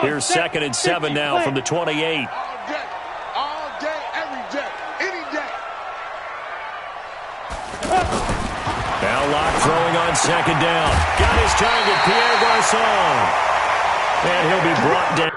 Here's 2nd and 7 now from the 28. All day, every day, any day. Now Locke throwing on 2nd down. Got his target, Pierre Garçon. And he'll be brought down.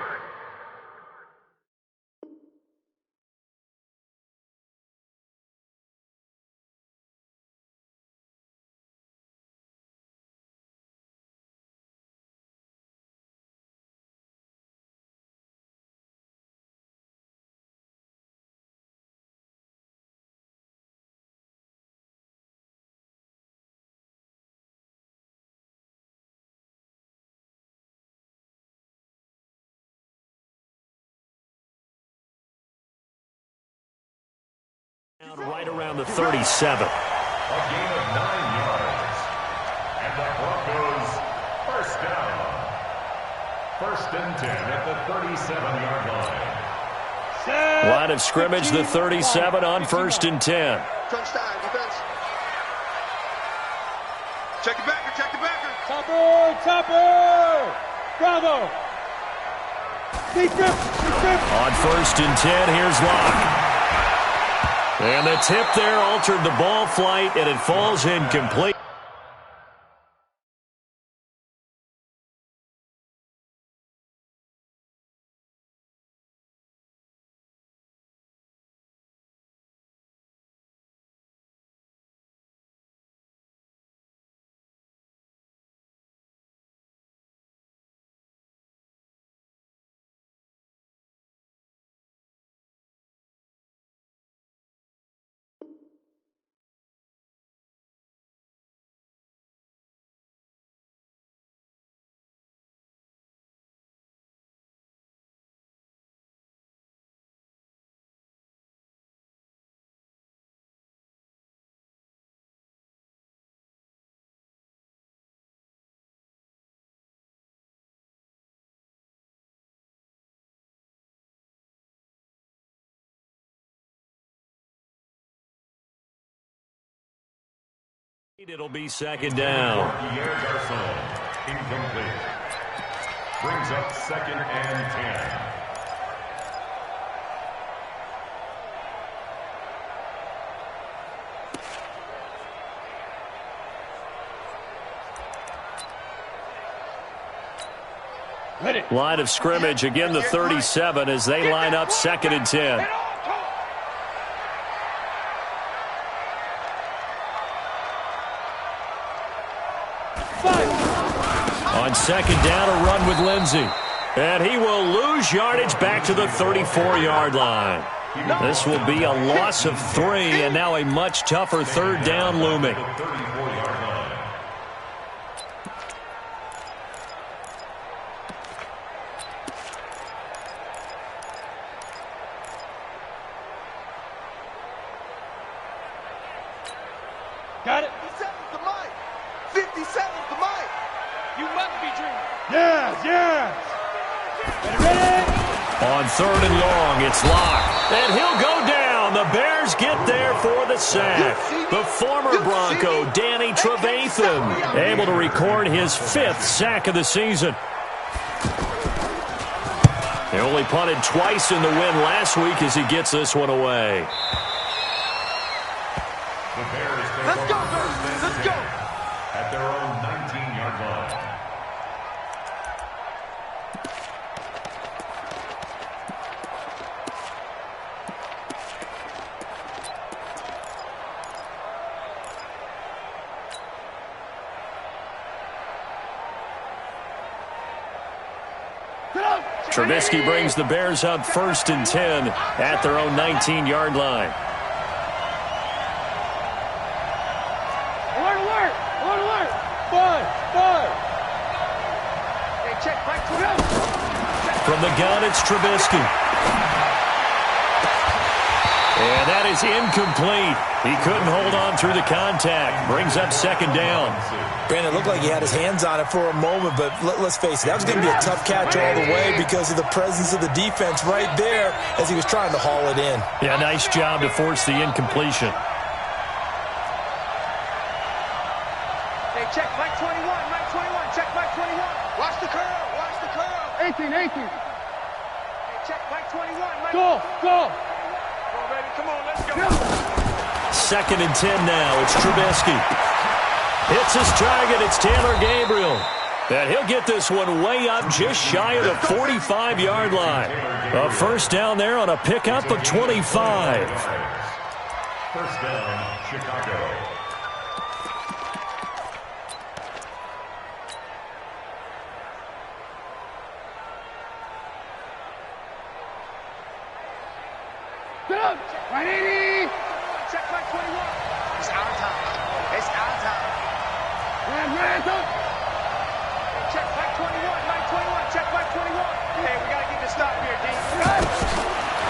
Right around the 37. A gain of 9 yards. And the Broncos first down. 1st and 10 at the 37-yard line. Line of scrimmage, the 37 on 1st and 10. Touchdown, defense. Check the backer, check the backer. Topper! Bravo! Deep grip. On 1st and 10, here's Locke. And the tip there altered the ball flight, and it falls incomplete. It'll be 2nd down. Pierre Garçon, incomplete. Brings up 2nd and 10. Line of scrimmage, again the 37 as they line up 2nd and 10. On 2nd down, a run with Lindsey. And he will lose yardage back to the 34-yard line. This will be a loss of 3, and now a much tougher 3rd down looming. Got it. 57's the mic. 57's the mic. You must be dreaming. Yeah. Ready? On 3rd and long, it's Locke. And he'll go down. The Bears get there for the sack. The former Bronco, Danny Trevathan, able to record his 5th sack of the season. He only punted twice in the win last week as he gets this one away. Let's go, Bears. Let's go. At their own 19-yard line. Trubisky brings the Bears up 1st and 10 at their own 19-yard line. Alert! Five! Hey, check, Mike. From the gun, it's Trubisky. And that is incomplete. He couldn't hold on through the contact. Brings up 2nd down. Brandon, it looked like he had his hands on it for a moment, but let's face it, that was going to be a tough catch all the way because of the presence of the defense right there as he was trying to haul it in. Yeah, nice job to force the incompletion. Hey, check, Mike 21. Check, Mike 21. Watch the curl. 18. Hey, check, Mike 21. Mike. Go. Come on, baby. Come on, let's go. 2nd and 10 now. It's Trubisky. Hits his target. It's Taylor Gabriel. And he'll get this one way up just shy of the 45-yard line. A first down there on a pickup of 25. First down, Chicago. Right, 80. Check Mike 21. It's our time. It's our time. Man, Check Mike 21. Mike 21. Check Mike 21. Hey, we got to get this stop here, D.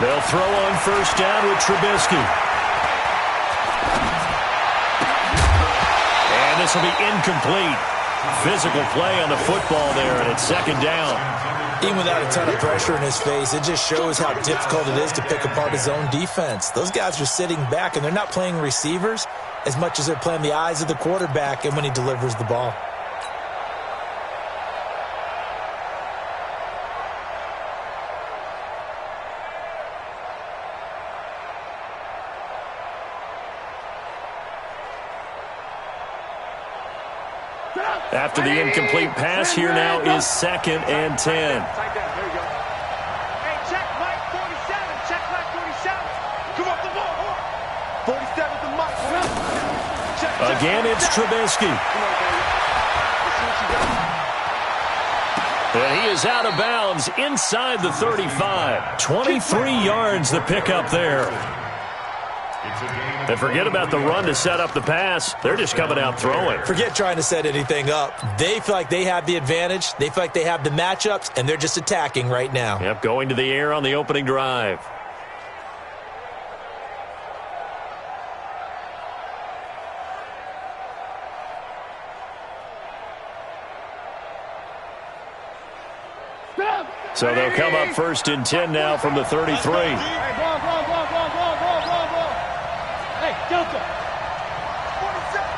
They'll throw on first down with Trubisky. And this will be incomplete. Physical play on the football there, and it's 2nd down. Even without a ton of pressure in his face, it just shows how difficult it is to pick apart his own defense. Those guys are sitting back, and they're not playing receivers as much as they're playing the eyes of the quarterback and when he delivers the ball. After the incomplete pass, here now is 2nd and 10. There you go. Hey, check Mike 47. Check Mike 47. Come off the ball. 47 to Mike. Check. Again, it's Trubisky. Come on, baby. Let's see what you got. And he is out of bounds inside the 35. 23 yards the pickup there. And forget about the run to set up the pass. They're just coming out throwing. Forget trying to set anything up. They feel like they have the advantage. They feel like they have the matchups, and they're just attacking right now. Yep, going to the air on the opening drive. So they'll come up 1st and 10 now from the 33. Hey, ball. Hey, Delta. 47.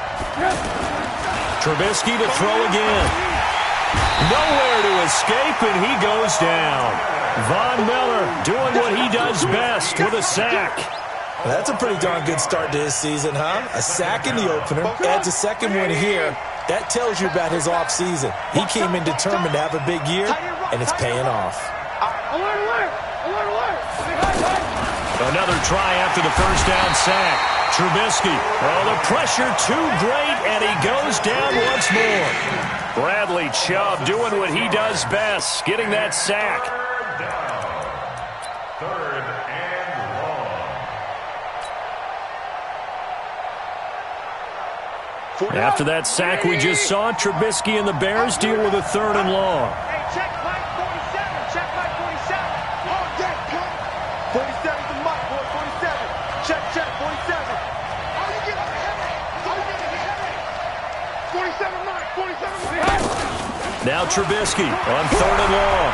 Trubisky to throw again. Nowhere to escape, and he goes down. Von Miller doing what he does best with a sack. Well, that's a pretty darn good start to his season, huh? A sack in the opener, adds a second one here. That tells you about his offseason. He came in determined to have a big year, and it's paying off. Alert. Another try after the first down sack. Trubisky. Oh, the pressure too great, and he goes down once more. Bradley Chubb doing what he does best, getting that sack. Third and long. After that sack we just saw, Trubisky and the Bears deal with a 3rd and long. Hey, check Mike 47. Check Mike 47. All day, cut. 47 to Mike, boy. 47. Check 47. How you get ahead? 47 Mike. 47 Mike. Now Trubisky on 3rd and long.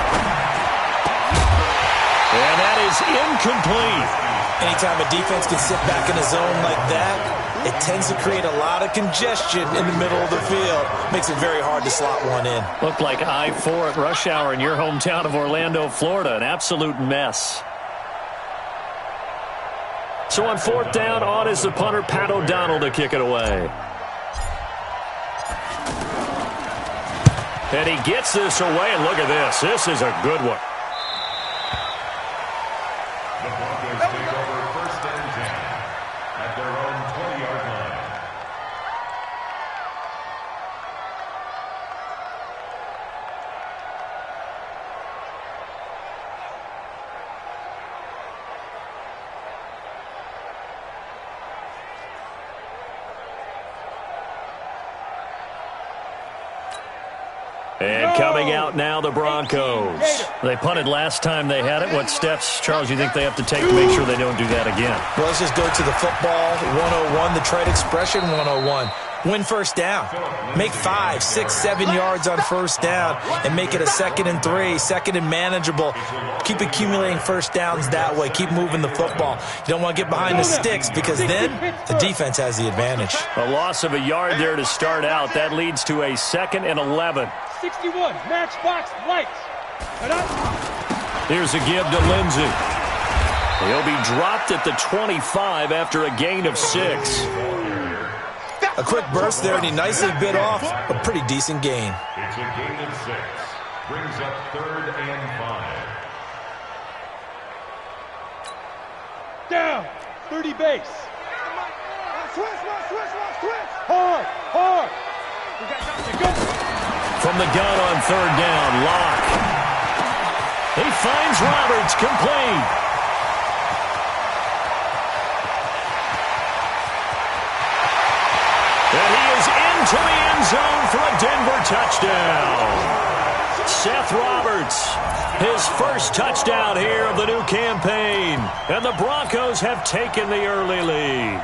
And that is incomplete. Anytime a defense can sit back in a zone like that, it tends to create a lot of congestion in the middle of the field. Makes it very hard to slot one in. Looked like I-4 at rush hour in your hometown of Orlando, Florida. An absolute mess. So on 4th down, on is the punter, Pat O'Donnell, to kick it away. And he gets this away, and look at this. This is a good one. The Broncos take over 1st and 10 at their own 20-yard line. And coming out now, the Broncos. They punted last time they had it. What steps, Charles, you think they have to take to make sure they don't do that again? Well, let's just go to the football 101, the trade expression 101. Win first down. Make 5, 6, 7 yards on first down and make it a 2nd and 3, 2nd and manageable. Keep accumulating first downs that way. Keep moving the football. You don't want to get behind the sticks because then the defense has the advantage. A loss of a yard there to start out. That leads to a 2nd and 11. 61, matchbox lights. Here's a give to Lindsey. He'll be dropped at the 25 after a gain of 6. A quick burst there, and he nicely bit off a pretty decent gain. It's a gain of 6. Brings up 3rd and 5. Down. 30 base. Switch. Hard. From the gun on 3rd down, Locke. He finds Roberts, complete. And he is into the end zone for a Denver touchdown. Seth Roberts, his first touchdown here of the new campaign. And the Broncos have taken the early lead.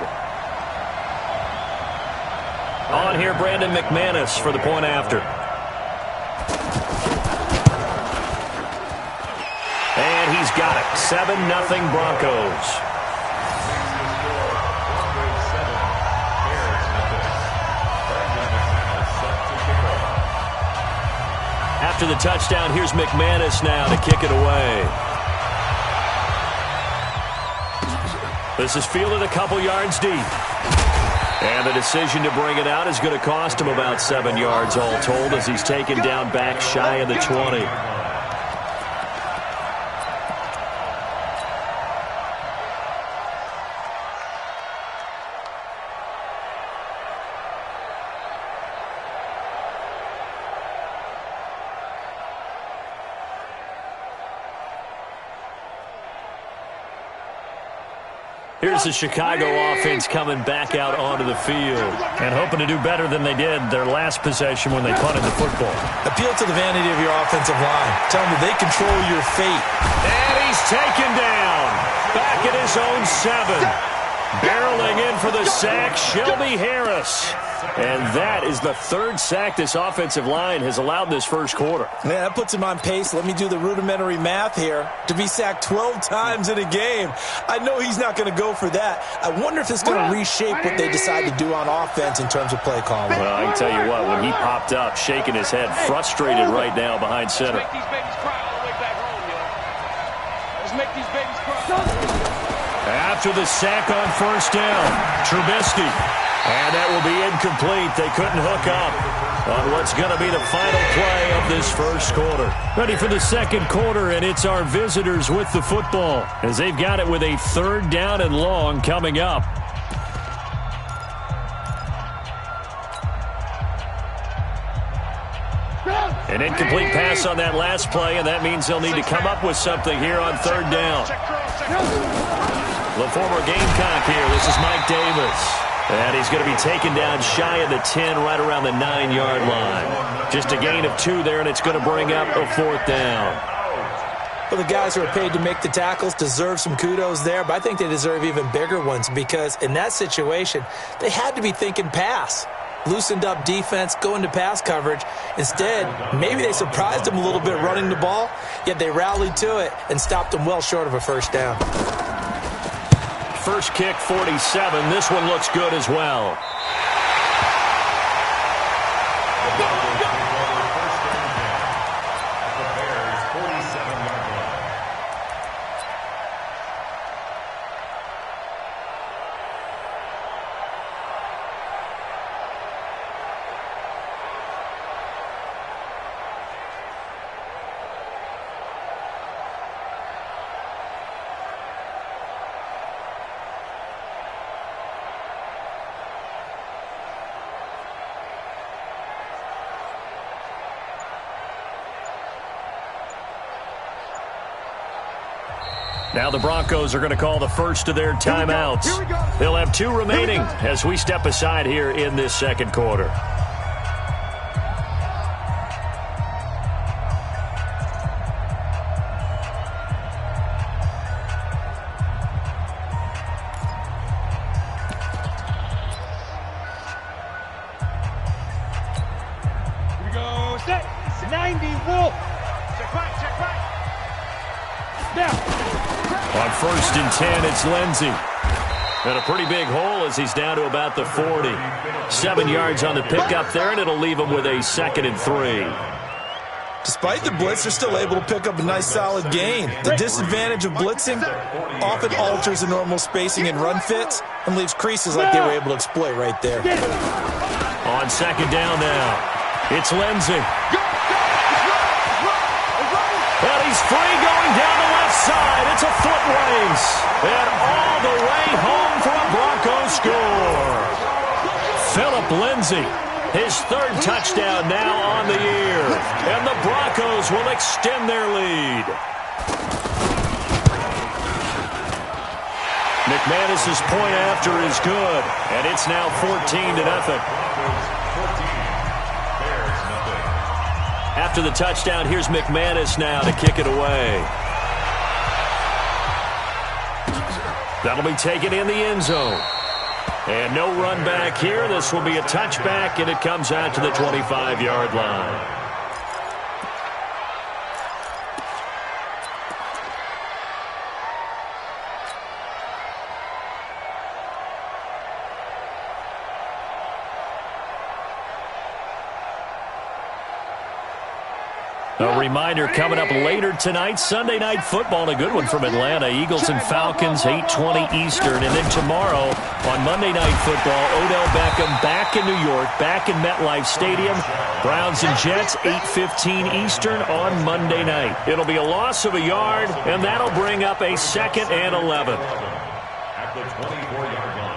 On here, Brandon McManus for the point after. And he's got it. 7-0 Broncos. After the touchdown, here's McManus now to kick it away. This is fielded a couple yards deep. And the decision to bring it out is going to cost him about 7 yards all told as he's taken down back shy of the 20. Here's the Chicago offense coming back out onto the field and hoping to do better than they did their last possession when they punted the football. Appeal to the vanity of your offensive line. Tell them they control your fate. And he's taken down. Back at his own 7. Barreling in for the sack, Shelby Harris. And that is the 3rd sack this offensive line has allowed this first quarter. Yeah, that puts him on pace. Let me do the rudimentary math here. To be sacked 12 times in a game. I know he's not going to go for that. I wonder if it's going to reshape what they decide to do on offense in terms of play calling. Well, I can tell you what, when he popped up, shaking his head, frustrated right now behind center. Let's make these babies cry all the way back home, yo. Let's make these babies cry. After the sack on 1st down, Trubisky. And that will be incomplete. They couldn't hook up on what's going to be the final play of this first quarter. Ready for the second quarter, and it's our visitors with the football as they've got it with a 3rd down and long coming up. An incomplete pass on that last play, and that means they'll need to come up with something here on 3rd down. The former Gamecock here. This is Mike Davis. And he's going to be taken down shy of the 10, right around the 9-yard line. Just a gain of 2 there, and it's going to bring up a 4th down. Well, the guys who are paid to make the tackles deserve some kudos there, but I think they deserve even bigger ones because in that situation, they had to be thinking pass. Loosened up defense, going to pass coverage. Instead, maybe they surprised them a little bit running the ball, yet they rallied to it and stopped them well short of a 1st down. First kick, 47. This one looks good as well. Now the Broncos are going to call the first of their timeouts. They'll have 2 remaining as we step aside here in this second quarter. Here we go. Set. 90, Wolf. Check right. Now. On 1st and 10, it's Lindsey. And a pretty big hole as he's down to about the 40. 7 yards on the pickup there, and it'll leave him with a 2nd and 3. Despite the blitz, they're still able to pick up a nice solid gain. The disadvantage of blitzing often alters the normal spacing and run fits and leaves creases like they were able to exploit right there. On second down now, it's Lindsay. And he's free going down the left side. It's a foot race. And all the way home for a Broncos score. Phillip Lindsay, his third touchdown now on the year. And the Broncos will extend their lead. McManus's point after is good. And it's now 14-0. After the touchdown, here's McManus now to kick it away. That'll be taken in the end zone. And no run back here. This will be a touchback, and it comes out to the 25-yard line. A reminder coming up later tonight, Sunday Night Football, a good one from Atlanta. Eagles and Falcons, 8:20 Eastern. And then tomorrow on Monday Night Football, Odell Beckham back in New York, back in MetLife Stadium. Browns and Jets, 8:15 Eastern on Monday night. It'll be a loss of a yard, and that'll bring up a 2nd and 11. At the 24-yard line.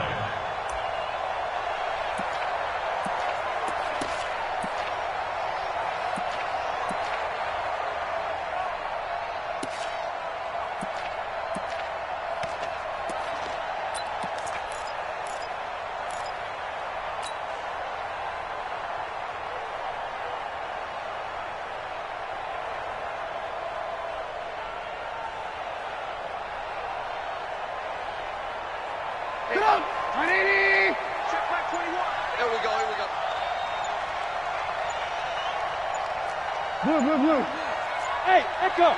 Hey, Echo.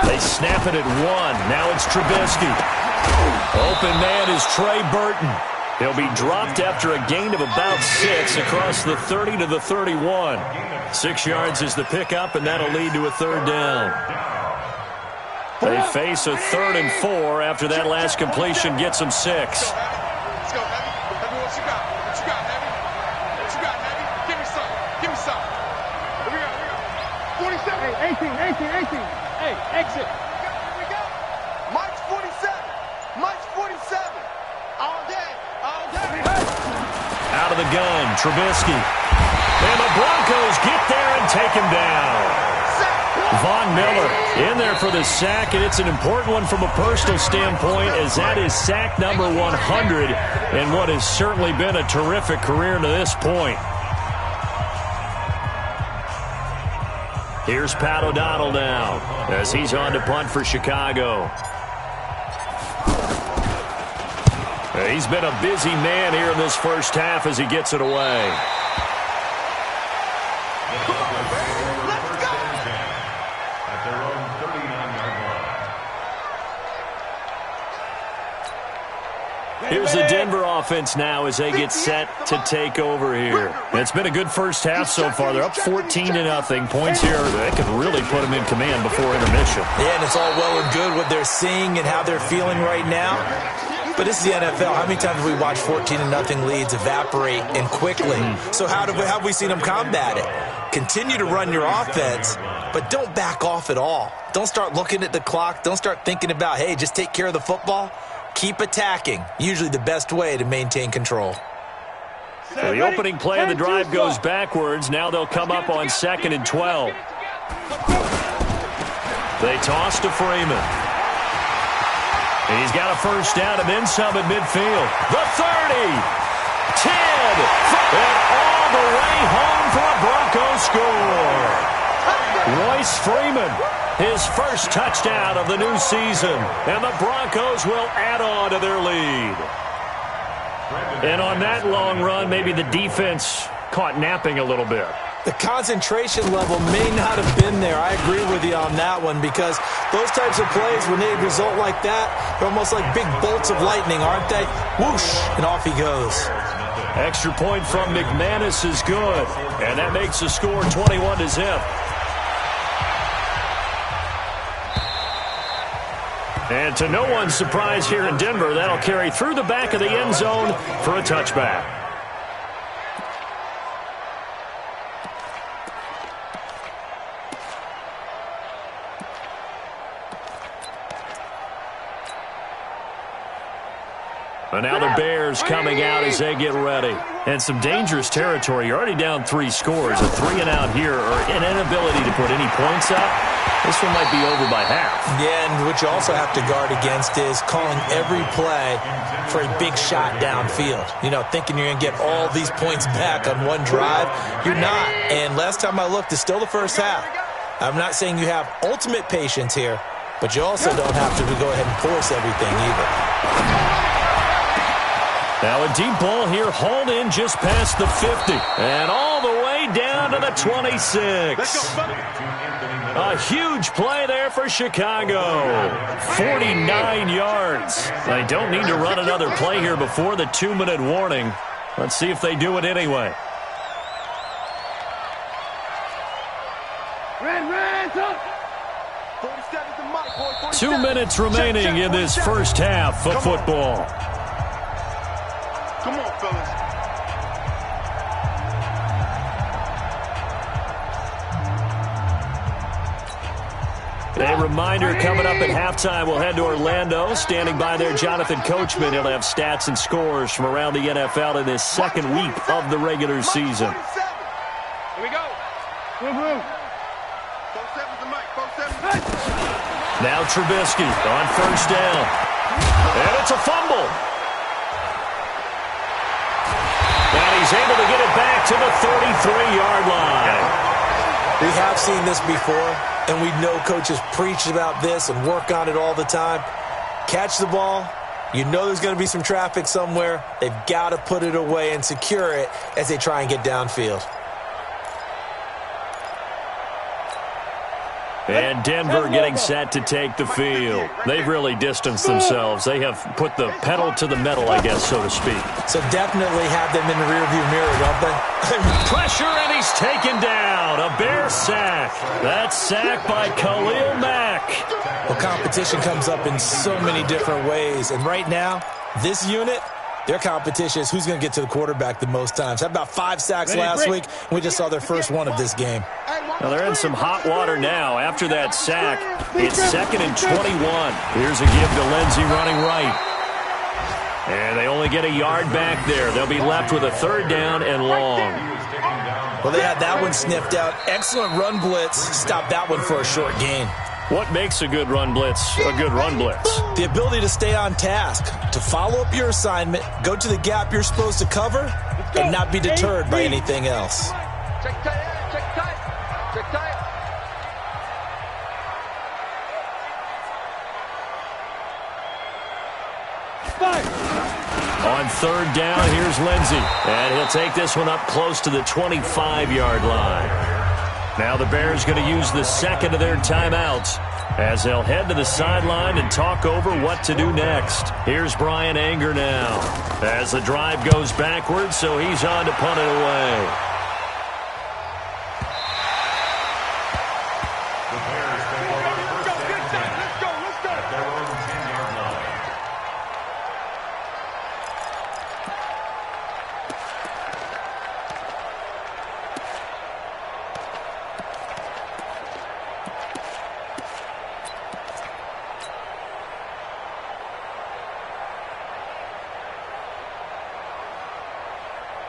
They snap it at 1. Now it's Trubisky. Open man is Trey Burton. He'll be dropped after a gain of about 6 across the 30 to the 31. 6 yards is the pickup, and that'll lead to a 3rd down. They face a 3rd and 4 after that last completion gets them 6. Let's go, Heavy. Heavy, what you got? What you got, Heavy? What you got, Heavy? Give me some. Give me some. Here we go. 47. Hey, 18. Hey, exit. Here we go. Mike's 47. Mike's 47. All day. All day. Out of the gun, Trubisky. And the Broncos get there and take him down. Von Miller in there for the sack, and it's an important one from a personal standpoint, as that is sack number 100 in what has certainly been a terrific career to this point. Here's Pat O'Donnell now as he's on to punt for Chicago. He's been a busy man here in this first half as he gets it away. Here's the Denver offense now as they get set to take over here. It's been a good first half so far. They're up 14-0. Points here, they could really put them in command before intermission. Yeah, and it's all well and good what they're seeing and how they're feeling right now. But this is the NFL. How many times have we watched 14-0 leads evaporate and quickly? So how have we seen them combat it? Continue to run your offense, but don't back off at all. Don't start looking at the clock. Don't start thinking about, hey, just take care of the football. Keep attacking. Usually the best way to maintain control. So the opening play of the drive goes backwards. Now they'll come up on 2nd and 12. They toss to Freeman. He's got a first down and then some at midfield. The 30, 10, and all the way home for a Broncos score. Royce Freeman, his first touchdown of the new season, and the Broncos will add on to their lead. And on that long run, maybe the defense caught napping a little bit. The concentration level may not have been there. I agree with you on that one, because those types of plays, when they result like that, they're almost like big bolts of lightning, aren't they? Whoosh, and off he goes. Extra point from McManus is good, and that makes the score 21-0. And to no one's surprise here in Denver, that'll carry through the back of the end zone for a touchback. And now the Bears coming out as they get ready. And some dangerous territory. You're already down 3 scores. A 3-and-out here or an inability to put any points up. This one might be over by half. Yeah, and what you also have to guard against is calling every play for a big shot downfield. You know, thinking you're going to get all these points back on one drive. You're not. And last time I looked, it's still the first half. I'm not saying you have ultimate patience here, but you also don't have to go ahead and force everything either. Now a deep ball here, hauled in just past the 50. And all the way down to the 26. A huge play there for Chicago. 49 yards. They don't need to run another play here before the 2-minute warning. Let's see if they do it anyway. 2 minutes remaining in this first half of football. Come on, fellas. A reminder coming up at halftime, we'll head to Orlando. Standing by there, Jonathan Coachman. He'll have stats and scores from around the NFL in this second week of the regular season. Here we go. Now Trubisky on first down. And it's a fumble. And he's able to get it back to the 33-yard line. We have seen this before, and we know coaches preach about this and work on it all the time. Catch the ball. You know there's going to be some traffic somewhere. They've got to put it away and secure it as they try and get downfield. And Denver getting set to take the field. They've really distanced themselves. They have put the pedal to the metal, I guess, so to speak. So definitely have them in the rearview mirror, don't they? Pressure, and he's taken down. A Bear sack. That sack by Khalil Mack. Well, competition comes up in so many different ways. And right now, this unit, their competition is who's going to get to the quarterback the most times. Had about 5 sacks last week, and we just saw their first one of this game. Now they're in some hot water now. After that sack, it's 2nd and 21. Here's a give to Lindsey running right. And they only get a yard back there. They'll be left with a 3rd down and long. Well, they had that one sniffed out. Excellent run blitz. Stopped that one for a short gain. What makes a good run blitz a good run blitz? The ability to stay on task, to follow up your assignment, go to the gap you're supposed to cover, and not be deterred by anything else. Check tight, check tight, check tight. On 3rd down, here's Lindsey. And he'll take this one up close to the 25-yard line. Now the Bears going to use the second of their timeouts as they'll head to the sideline and talk over what to do next. Here's Brian Anger now as the drive goes backwards, so he's on to punt it away. The Bears take over first and 10 at their own 10-yard line.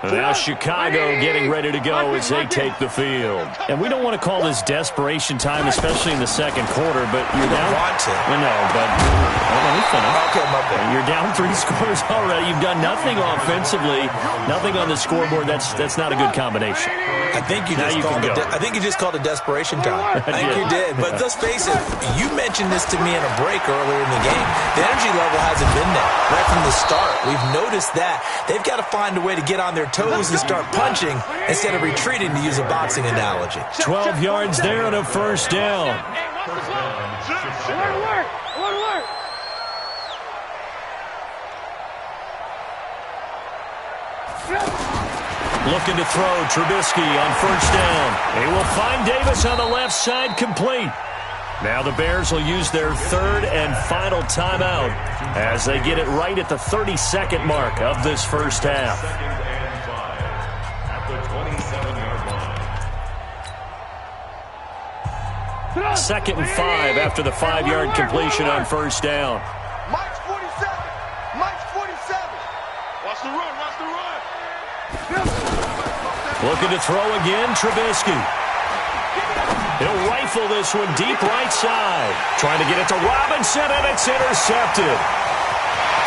Now Chicago getting ready to go as they take the field. And we don't want to call this desperation time, especially in the second quarter, but you're down. Want to. I know, but let me finish. Okay, my bad. You're down 3 scores already. You've done nothing offensively, nothing on the scoreboard. That's not a good combination. I think you just called it desperation time. I think you did. But let's face it, you mentioned this to me in a break earlier in the game. The energy level hasn't been there right from the start. We've noticed that. They've got to find a way to get on their toes and start punching instead of retreating, to use a boxing analogy. 12 yards there on a 1st down. Looking to throw, Trubisky on first down. They will find Davis on the left side, complete. Now the Bears will use their third and final timeout as they get it right at the 32nd mark of this first half. Second and 5 at the 27-yard line. Second and 5 after the 5-yard completion on first down. Mike's 47. Mike's 47. Watch the run. Watch the run. Looking to throw again, Trubisky. He'll rifle this one deep right side. Trying to get it to Robinson, and it's intercepted.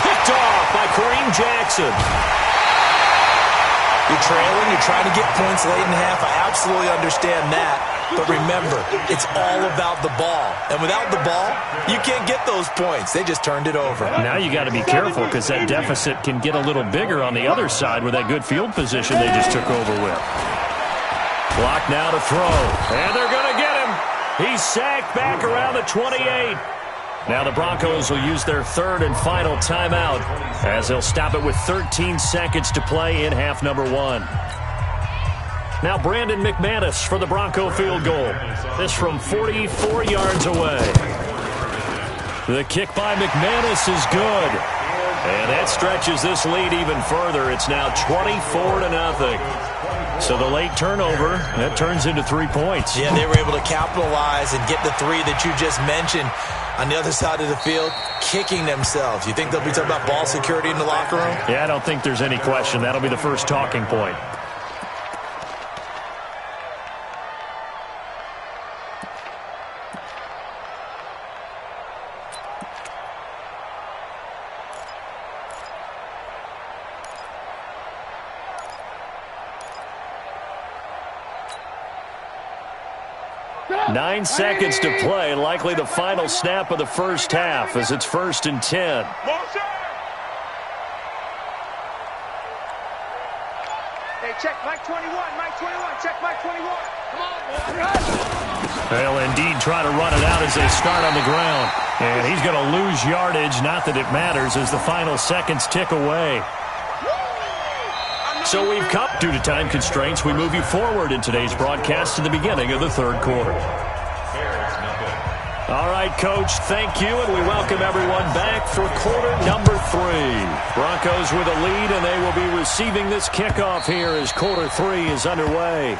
Picked off by Kareem Jackson. You're trailing, you're trying to get points late in half. I absolutely understand that. But remember, it's all about the ball. And without the ball, you can't get those points. They just turned it over. Now you got to be careful because that deficit can get a little bigger on the other side with that good field position they just took over with. Clock now to throw. And they're going to get him. He's sacked back around the 28. Now the Broncos will use their third and final timeout as they'll stop it with 13 seconds to play in half number 1. Now Brandon McManus for the Bronco field goal. This from 44 yards away. The kick by McManus is good. And that stretches this lead even further. It's now 24-0. So the late turnover, that turns into 3 points. Yeah, they were able to capitalize and get the 3 that you just mentioned on the other side of the field, kicking themselves. You think they'll be talking about ball security in the locker room? Yeah, I don't think there's any question. That'll be the first talking point. Nine seconds to play, likely the final snap of the first half as it's 1st and 10. Hey, check Mike 21. Mike 21. Check Mike 21. Come on, boy. They'll indeed try to run it out as they start on the ground. And he's going to lose yardage, not that it matters, as the final seconds tick away. So we've come, due to time constraints, we move you forward in today's broadcast to the beginning of the third quarter. All right, Coach, thank you, and we welcome everyone back for quarter number 3. Broncos with a lead, and they will be receiving this kickoff here as quarter 3 is underway.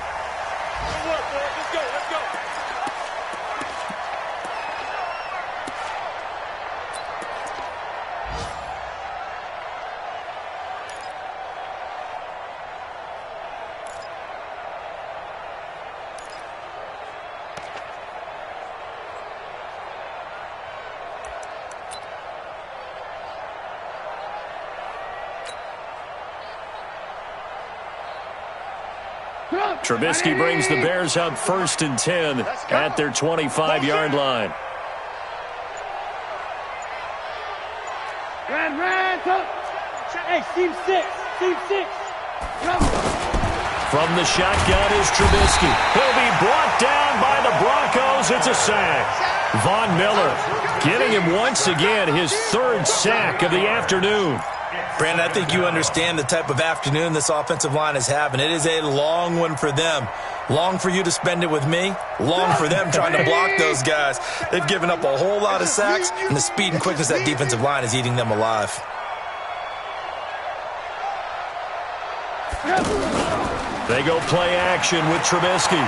Trubisky brings the Bears out 1st and 10 at their 25-yard line. Hey, team 6. Team 6. From the shotgun is Trubisky. He'll be brought down by the Broncos. It's a sack. Von Miller getting him once again his 3rd sack of the afternoon. Brandon, I think you understand the type of afternoon this offensive line is having. It is a long one for them. Long for you to spend it with me. Long for them trying to block those guys. They've given up a whole lot of sacks, and the speed and quickness of that defensive line is eating them alive. They go play action with Trubisky.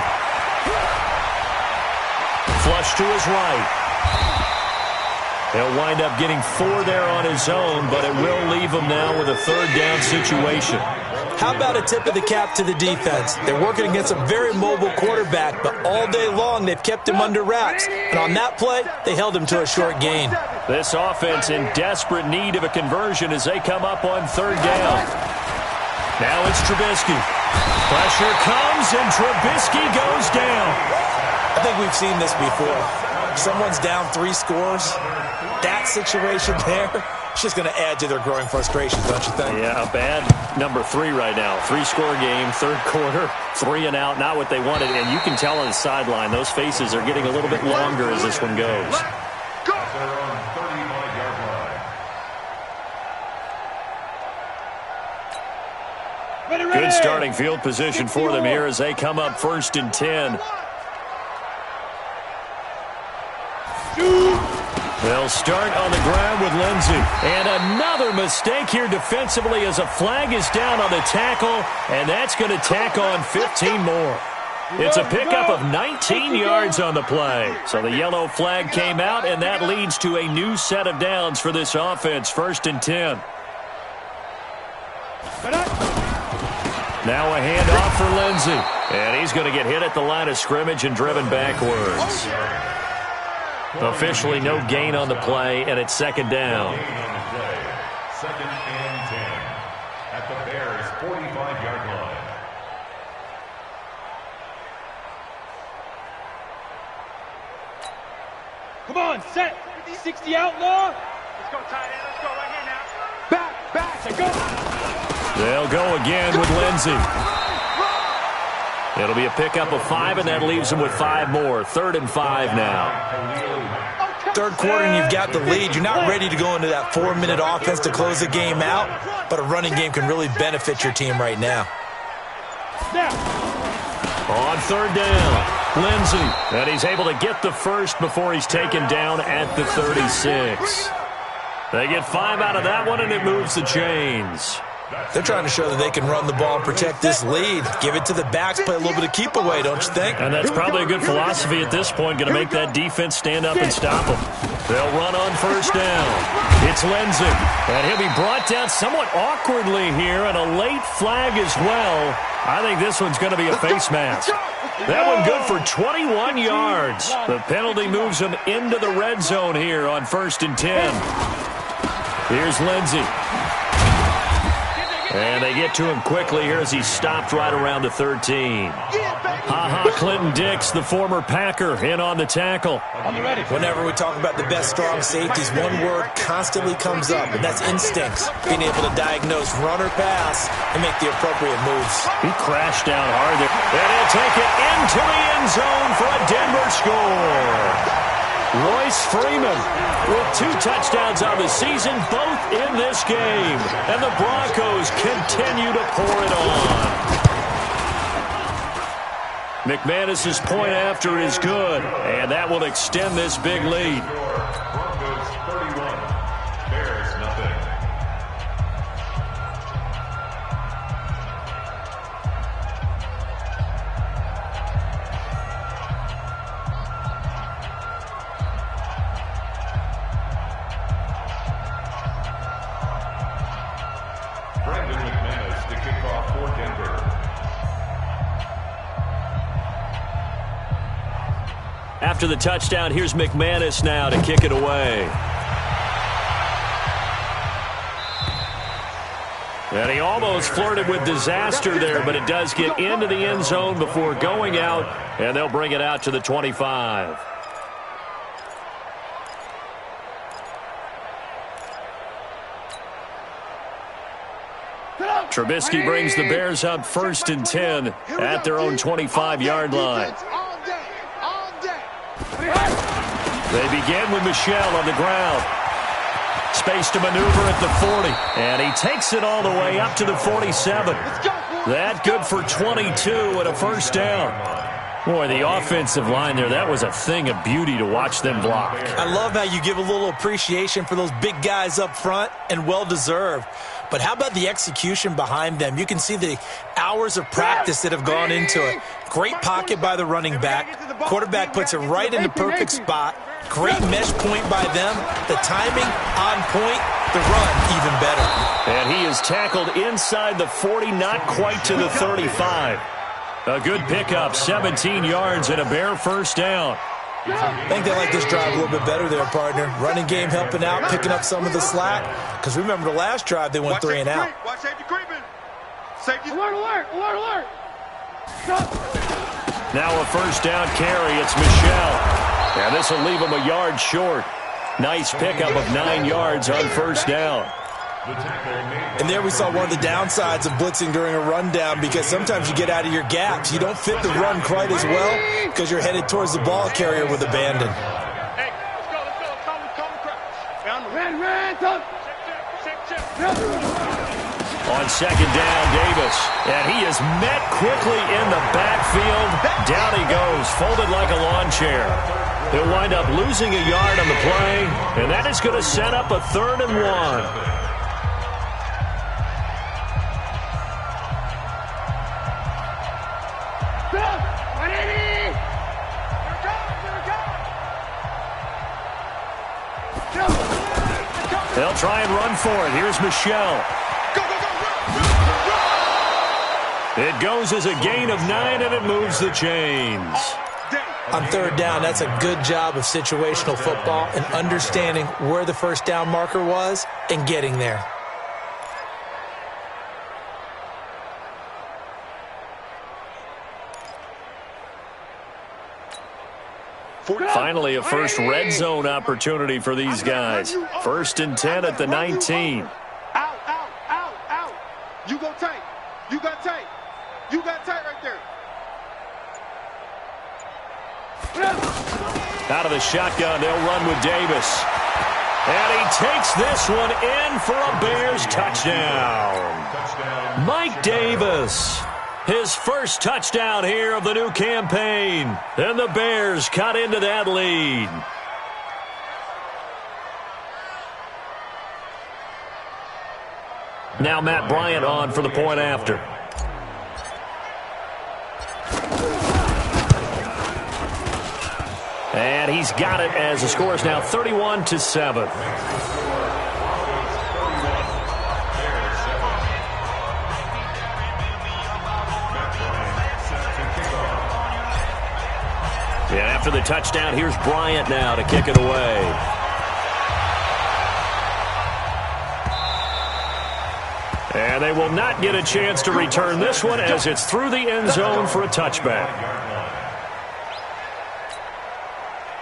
Flush to his right. He'll wind up getting 4 there on his own, but it will leave him now with a 3rd down situation. How about a tip of the cap to the defense? They're working against a very mobile quarterback, but all day long they've kept him under wraps. And on that play, they held him to a short gain. This offense in desperate need of a conversion as they come up on 3rd down. Now it's Trubisky. Pressure comes, and Trubisky goes down. I think we've seen this before. Someone's down 3 scores. That situation there, it's just going to add to their growing frustrations, don't you think? Yeah, a bad number 3 right now. 3-score game, 3rd quarter, 3 and out, not what they wanted. And you can tell on the sideline, those faces are getting a little bit longer as this one goes. Good starting field position for them here as they come up 1st and 10. They'll start on the ground with Lindsey. And another mistake here defensively as a flag is down on the tackle, and that's going to tack on 15 more. It's a pickup of 19 yards on the play. So the yellow flag came out, and that leads to a new set of downs for this offense, 1st and 10. Now a handoff for Lindsey. And he's going to get hit at the line of scrimmage and driven backwards. Officially no gain on the play, and it's 2nd down. 2nd and 10 at the Bears' 45-yard line. Come on, set. 60 outlaw. Let's go, tight end. Let's go right here now. Back, and go. They'll go again with Lindsey. It'll be a pickup of 5, and that leaves them with 5 more. 3rd and 5 now. 3rd quarter and you've got the lead. You're not ready to go into that 4-minute offense to close the game out, but a running game can really benefit your team right now. On 3rd down, Lindsey. And he's able to get the first before he's taken down at the 36. They get 5 out of that one, and it moves the chains. They're trying to show that they can run the ball and protect this lead. Give it to the backs, play a little bit of keep away, don't you think? And that's probably a good philosophy at this point, going to make that defense stand up and stop them. They'll run on 1st down. It's Lindsey, and he'll be brought down somewhat awkwardly here, and a late flag as well. I think this one's going to be a face mask. That one good for 21 yards. The penalty moves him into the red zone here on 1st and 10. Here's Lindsey. And they get to him quickly here as he's stopped right around the 13. Clinton Dix, the former Packer, in on the tackle. Whenever we talk about the best strong safeties, one word constantly comes up, and that's instincts. Being able to diagnose run or pass and make the appropriate moves. He crashed down hard there. And he'll take it into the end zone for a Denver score. Royce Freeman with 2 touchdowns on the season, both in this game. And the Broncos continue to pour it on. McManus's point after is good, and that will extend this big lead. Broncos 31, Bears nothing. McManus to kick off for Denver. After the touchdown, here's McManus now to kick it away. And he almost flirted with disaster there, but it does get into the end zone before going out, and they'll bring it out to the 25. Trubisky brings the Bears up 1st and 10 at their own 25-yard line. They begin with Michel on the ground. Space to maneuver at the 40. And he takes it all the way up to the 47. That good for 22 and a 1st down. Boy, the offensive line there, that was a thing of beauty to watch them block. I love how you give a little appreciation for those big guys up front, and well-deserved. But how about the execution behind them? You can see the hours of practice that have gone into it. Great pocket by the running back. Quarterback puts it right in the perfect spot. Great mesh point by them. The timing on point. The run even better. And he is tackled inside the 40, not quite to the 35. A good pickup, 17 yards and a Bear 1st down. I think they like this drive a little bit better there, partner. Running game helping out, picking up some of the slack. Because remember the last drive, they went 3 and out. Watch safety creeping. Safety. Alert, alert, alert, alert. Now a 1st down carry. It's Michel. And this will leave him a yard short. Nice pickup of 9 yards on 1st down. And there we saw one of the downsides of blitzing during a rundown, because sometimes you get out of your gaps. You don't fit the run quite as well because you're headed towards the ball carrier with abandon. Hey, let's go. Calm the crash. Ran, On second down, Davis. And he is met quickly in the backfield. Down he goes, folded like a lawn chair. He'll wind up losing a yard on the play, and that is going to set up a 3rd and 1. They'll try and run for it. Here's Michelle. It goes as a gain of 9, and it moves the chains. On 3rd down, that's a good job of situational football and understanding where the first down marker was and getting there. Finally, a first red zone opportunity for these guys. 1st and 10 at the 19. Out, out, out, out. You go tight. You got tight. You got tight right there. Out of the shotgun, they'll run with Davis. And he takes this one in for a Bears touchdown. Mike Davis. His first touchdown here of the new campaign. And the Bears cut into that lead. Now Matt Bryant on for the point after. And he's got it as the score is now 31-7. And after the touchdown, here's Bryant now to kick it away. And they will not get a chance to return this one as it's through the end zone for a touchback.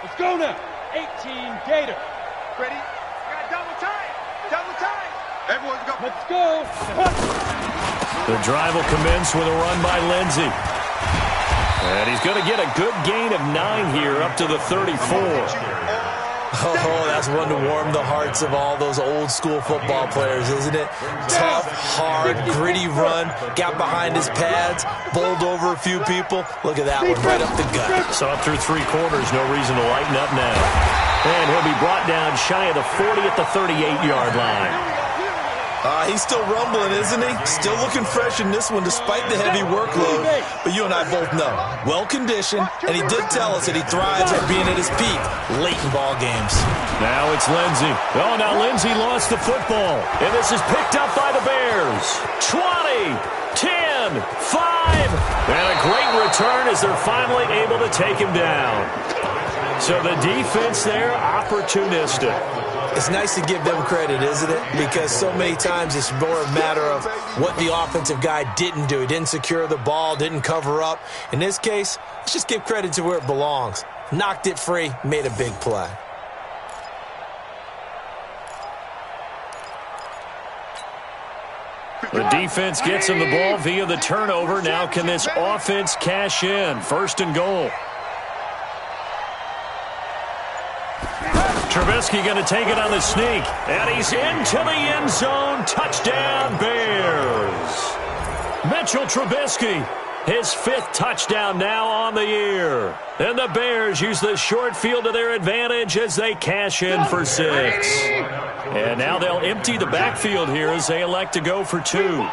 Let's go now. 18 Gator. Ready? Got double time. Double time. Everyone go. Let's go. The drive will commence with a run by Lindsey. And he's going to get a good gain of 9 here up to the 34. Oh, that's one to warm the hearts of all those old school football players, isn't it? Tough, hard, gritty run, got behind his pads, bowled over a few people. Look at that one, right up the gut. So up through 3 quarters, no reason to lighten up now. And he'll be brought down shy of the 40 at the 38-yard line. He's still rumbling, isn't he? Still looking fresh in this one despite the heavy workload. But you and I both know, well-conditioned, and he did tell us that he thrives at being at his peak late in ball games. Now it's Lindsey. Oh, now Lindsey lost the football. And this is picked up by the Bears. 20, 10, 5. And a great return as they're finally able to take him down. So the defense there, opportunistic. It's nice to give them credit, isn't it? Because so many times it's more a matter of what the offensive guy didn't do. He didn't secure the ball, didn't cover up. In this case, let's just give credit to where it belongs. Knocked it free, made a big play. The defense gets him the ball via the turnover. Now can this offense cash in? 1st and goal. Trubisky going to take it on the sneak. And he's into the end zone. Touchdown, Bears. Mitchell Trubisky, his 5th touchdown now on the year. And the Bears use the short field to their advantage as they cash in for 6. And now they'll empty the backfield here as they elect to go for 2.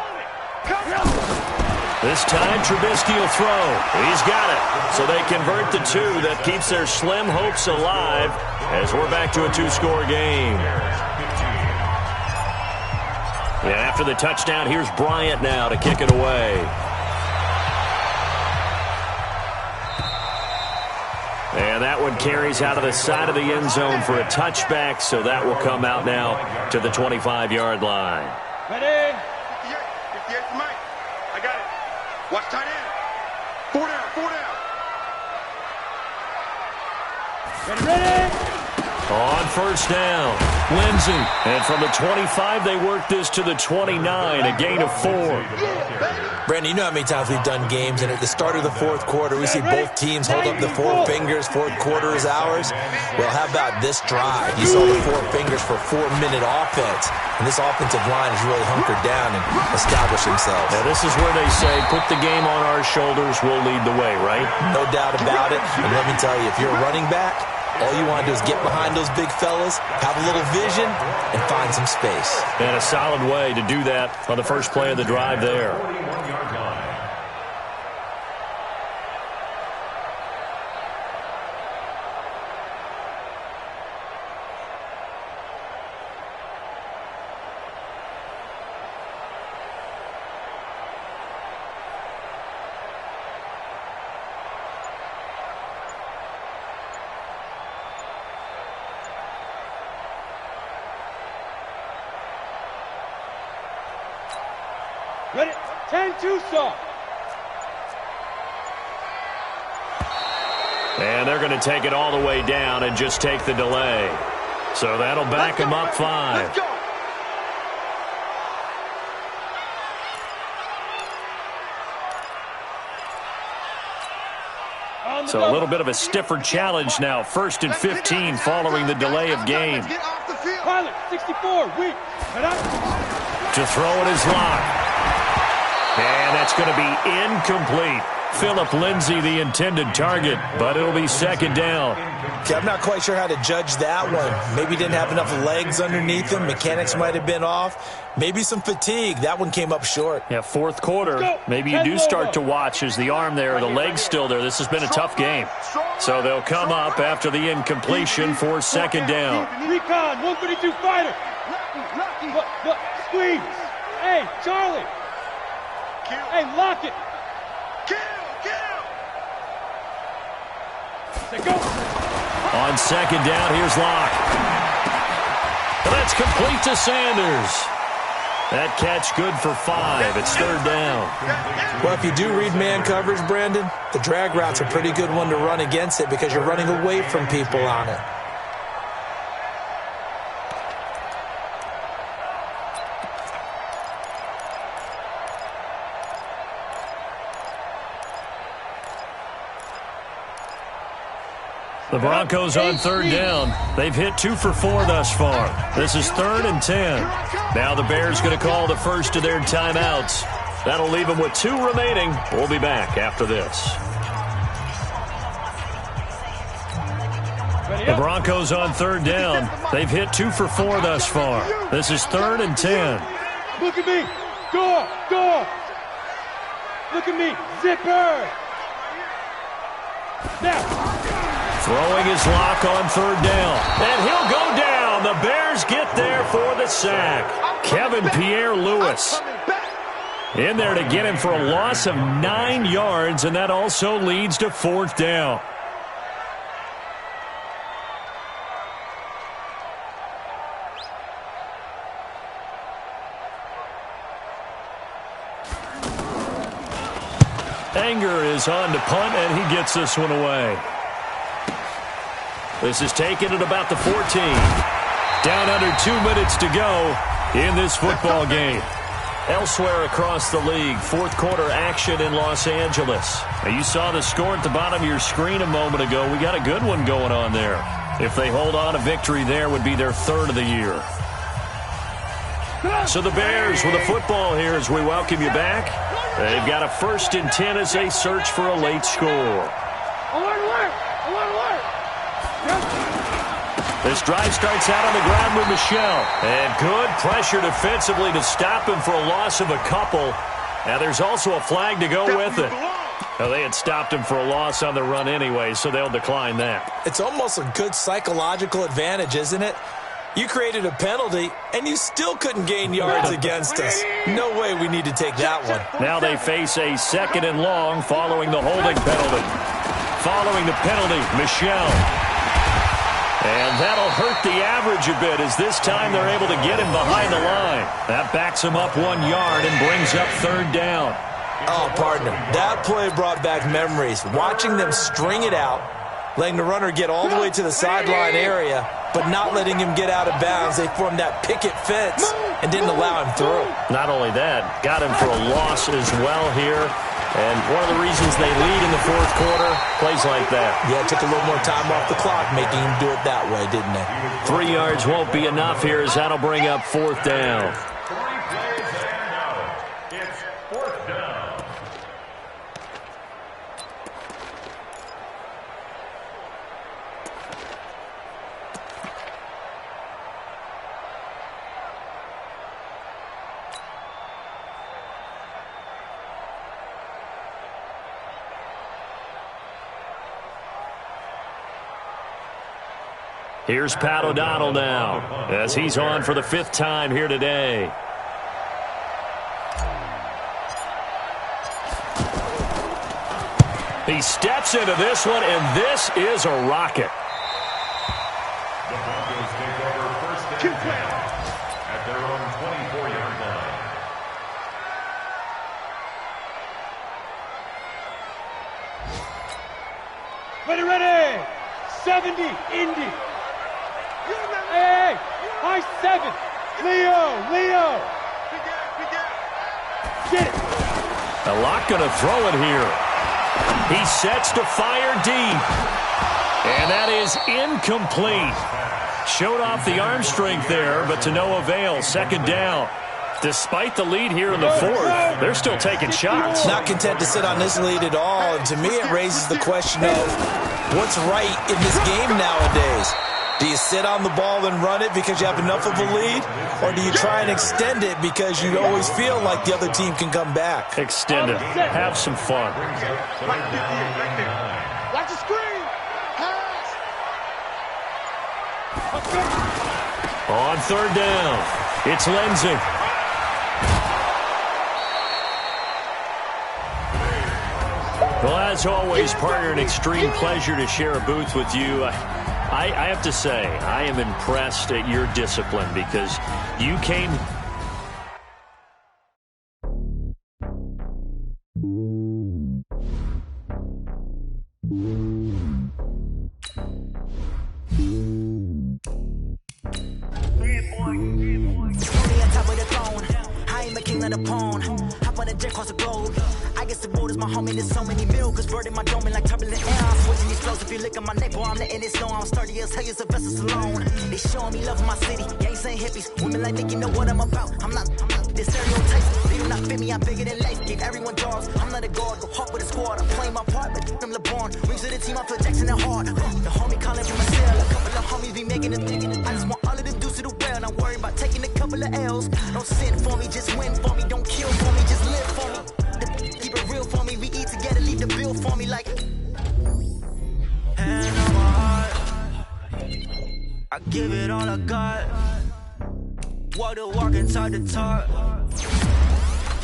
This time, Trubisky will throw. He's got it. So they convert the 2. That keeps their slim hopes alive as we're back to a 2-score game. And after the touchdown, here's Bryant now to kick it away. And that one carries out of the side of the end zone for a touchback, so that will come out now to the 25-yard line. Ready? 58 for Mike. I got it. Watch tight end. 4 down, 4 down. Ready? On first down, Lindsey. And from the 25, they work this to the 29, a gain of 4. Brandon, you know how many times we've done games, and at the start of the fourth quarter, we see both teams hold up the 4 fingers, fourth quarter is ours. Well, how about this drive? You saw the 4 fingers for 4-minute offense, and this offensive line has really hunkered down and established themselves. Now, this is where they say, put the game on our shoulders, we'll lead the way, right? No doubt about it, and let me tell you, if you're a running back, all you want to do is get behind those big fellas, have a little vision, and find some space. And a solid way to do that on the first play of the drive there. Ready? 10-2 soft. And they're going to take it all the way down and just take the delay. So that'll back them up 5. Let's go. So a little bit of a stiffer challenge now. 1st and 15 following the delay of game. Pilot, 64, weak. To throw it is Locke. And that's going to be incomplete. Phillip Lindsay, the intended target, but it'll be 2nd down. Okay, I'm not quite sure how to judge that one. Maybe he didn't have enough legs underneath him. Mechanics might have been off. Maybe some fatigue. That one came up short. Yeah, 4th quarter. Maybe you do start to watch as the arm there, the leg's still there. This has been a tough game. So they'll come up after the incompletion for 2nd down. Recon, 132 fighter. Squeeze. Hey, Charlie. Hey, lock it. Go. On 2nd down, here's Locke. That's complete to Sanders. That catch good for 5. It's 3rd down. Well, if you do read man coverage, Brandon, the drag route's a pretty good one to run against it because you're running away from people on it. The Broncos on 3rd down. They've hit 2 for 4 thus far. This is 3rd and 10. Now the Bears going to call the first of their timeouts. That'll leave them with 2 remaining. We'll be back after this. The Broncos on 3rd down. They've hit 2 for 4 thus far. This is 3rd and 10. Look at me. Go. Look at me. Zipper. Now. Throwing his Locke on 3rd down. And he'll go down. The Bears get there for the sack. Kevin Pierre-Louis in there to get him for a loss of 9 yards, and that also leads to 4th down. Anger is on to punt, and he gets this one away. This is taken at about the 14. Down under 2 minutes to go in this football game. Elsewhere across the league, 4th quarter action in Los Angeles. Now, you saw the score at the bottom of your screen a moment ago. We got a good one going on there. If they hold on, a victory there would be their 3rd of the year. So the Bears with a football here as we welcome you back. They've got a 1st and 10 as they search for a late score. Alert. This drive starts out on the ground with Michelle. And good pressure defensively to stop him for a loss of a couple. Now there's also a flag to go with it. Now, they had stopped him for a loss on the run anyway, so they'll decline that. It's almost a good psychological advantage, isn't it? You created a penalty, and you still couldn't gain yards against us. No way we need to take that one. Now they face a 2nd and long following the holding penalty. Following the penalty, Michelle. And that'll hurt the average a bit as this time they're able to get him behind the line. That backs him up 1 yard and brings up 3rd down. Oh, partner, that play brought back memories. Watching them string it out, letting the runner get all the way to the sideline area, but not letting him get out of bounds. They formed that picket fence and didn't allow him through. Not only that, got him for a loss as well here. And one of the reasons they lead in the fourth quarter, plays like that. Yeah, it took a little more time off the clock, making him do it that way, didn't they? 3 yards won't be enough here as that'll bring up fourth down. 3 plays and out. It's fourth down. Here's Pat O'Donnell now as he's on for the 5th time here today. He steps into this one, and this is a rocket. The Broncos take over first and 10 at their own 24-yard line. Ready. 70, Indy. Hey, high 7. Leo. Get it. A lot going to throw it here. He sets to fire deep. And that is incomplete. Showed off the arm strength there, but to no avail. Second down. Despite the lead here in the fourth, they're still taking shots. Not content to sit on this lead at all. And to me, it raises the question of what's right in this game nowadays. Do you sit on the ball and run it because you have enough of a lead? Or do you try and extend it because you always feel like the other team can come back? Extend it. Have some fun. Watch the screen. Pass. On third down, it's Lindsay. Well, as always, partner, an extreme pleasure to share a booth with you. I have to say, I am impressed at your discipline because you came... There's so many miracles burning my dome like turbulent air. I'm switching these flows. If you look at my neck, boy, I'm letting it slow. I'm sturdy as hell, as a vessel alone. They showing me love in my city. Gangs ain't hippies. Women like Nick, you know what I'm about. I'm not the stereotypes. They do not fit me. I'm bigger than life. Give everyone jobs. I'm not a guard. Go hard with a squad. I'm playing my part, but I'm LeBron. Rings to the team. I feel Jackson and hard. The homie calling from my cell. A couple of homies be making it. I just want all of them dudes to do well. Not worry about taking a couple of L's. Don't sin for me, just win for me. Don't kill for me, just live for me. Keep it real for me. We eat together, leave the bill for me like. Hand on my heart, I give it all I got. Walk the walk and talk the talk.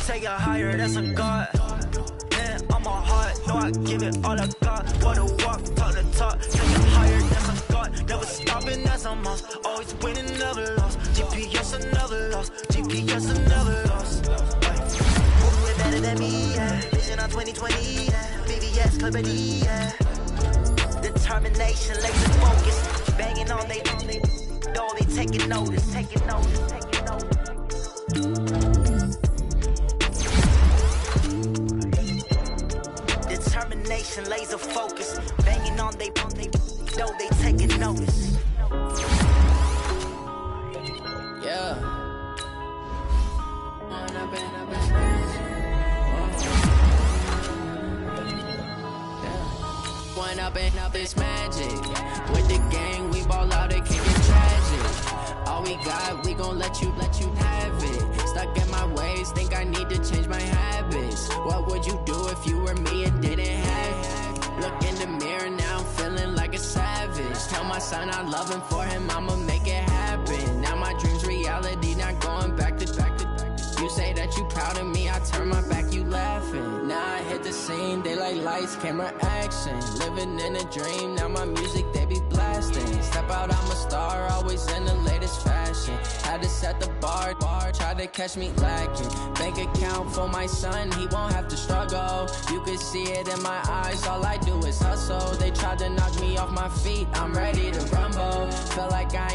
Take it higher, that's a God. Hand on my heart, no, I give it all I got. Walk the walk, talk the talk. Take it higher, that's a God. Never stopping, that's a must. Always winning, never lost. GPS, another loss. GPS, another loss. Better than me, yeah. Vision on 2020, yeah. VVS, clarity, yeah. Determination, laser focus. Banging on they taking notice. Determination, laser focus. Banging on they taking notice. Yeah. Up it's magic. With the gang, we ball out, it can get tragic. All we got, we gon' let you have it. Stuck in my ways, think I need to change my habits. What would you do if you were me and didn't have it? Look in the mirror, now I'm feeling like a savage. Tell my son I love him, for him I'ma make it happen. Now my dream's reality, not going back to. You say that you proud of me, I turn my back, you laughing. Now I hit the scene, they like lights, camera, action. Living in a dream, now my music, they be blasting. Step out, I'm a star, always in the latest fashion. Had to set the bar, try to catch me lacking. Bank account for my son, he won't have to struggle. You can see it in my eyes, all I do is hustle. They tried to knock me off my feet, I'm ready to rumble. Felt like I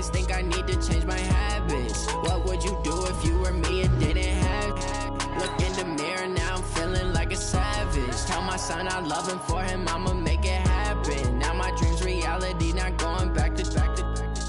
ways, think I need to change my habits. What would you do if you were me and didn't have? Look in the mirror, now I'm feeling like a savage. Tell my son I love him, for him I'ma make it happen. Now my dream's reality, not going back to.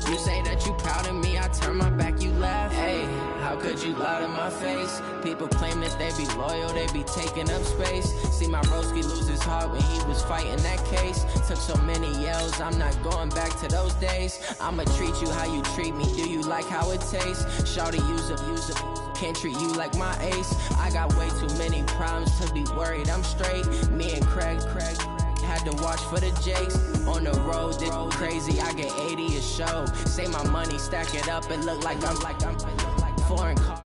You say that you proud of me, I turn my back, you laugh. Hey, how could you lie to my face? People claim that they be loyal, they be taking up space. See my broski lose his heart when he was fighting that case. Took so many yells, I'm not going back to those days. I'ma treat you how you treat me, do you like how it tastes? Shawty, use up, can't treat you like my ace. I got way too many problems to be worried, I'm straight. Me and Craig had to watch for the Jakes. On the road, this crazy, I get 80 a show. Say my money, stack it up, and look like I'm foreign car.